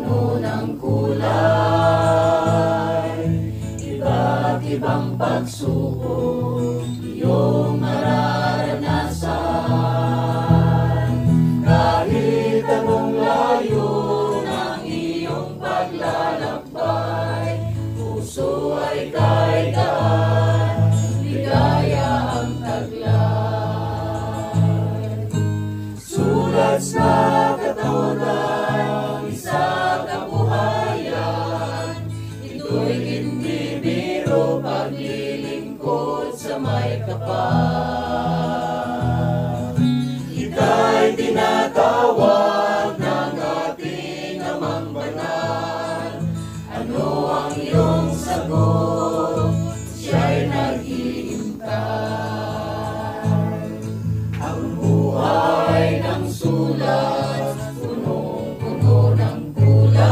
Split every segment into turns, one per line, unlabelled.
punong-puno ng kulay. Iba't ibang pagsubok iyong mararanasan. Kahit anong layo ng iyong paglalakbay, puso ay kahit gaan, ligaya ang taglay. Sulat sa katawagan, isa kabuhayan, ito'y hindi biro, paglilingkod sa may kapal. Ika'y tinatawag ng ating Amang Banal. Ano ang iyong sagot? Siya'y naghihintay. Ang buhay ng sulat, punong-puno ng kulay.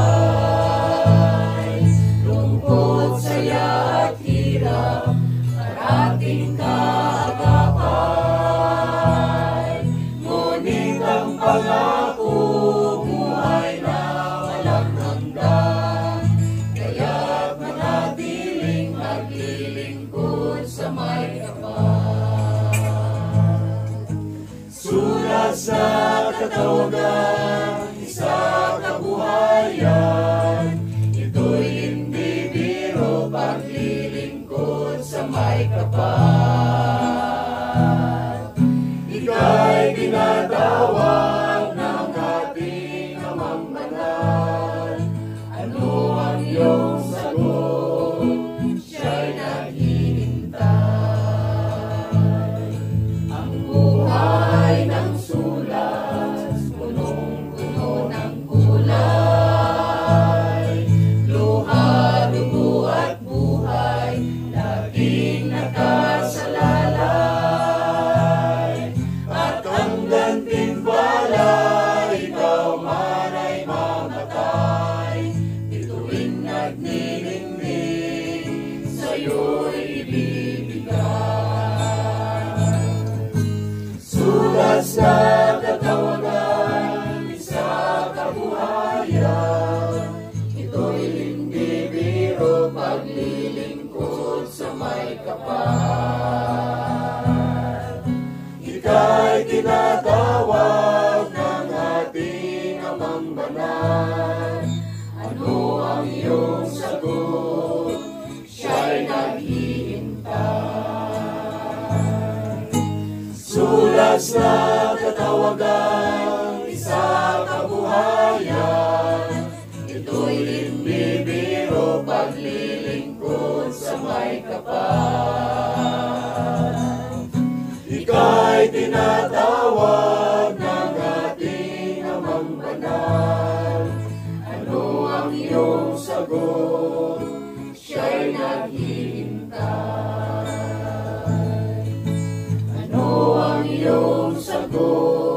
Lungkot, saya at hirap, parating kaagapay. Ngunit ang pangako, buhay na walang hanggan. Kaya't manatiling naglilingkod sa may kapal. Sulat sa katawagan, isa kabuhayan, ito'y hindi biro, paglilingkod sa may kapal. Ika'y tinatawag ng ating Amang Banal. Ano ang iyong sagot? Siya'y naghihintay. Ang buhay ng sulat, punong-puno ng kulay. Luha, dugo at buhay, laging nakasalalay. At ang gantimpala, ikaw man ay mamatay. Ito'y nagniningning, sa'yo'y ibibigay. Sulat sa katawagan, isa kabuhayan, ito'y hindi biro, paglilingkod sa may kapal. Ika'y tinatawag ng ating Amang Banal. Ano ang iyong sagot? Siya'y naghihintay. Sulat sa katawagan, isa kabuhayan, ito'y hindi biro, paglilingkod sa may kapal. Ika'y tinatawag ng ating Amang Banal. Ano ang iyong sagot? Siya'y naghihintay. Ano ang iyong sagot?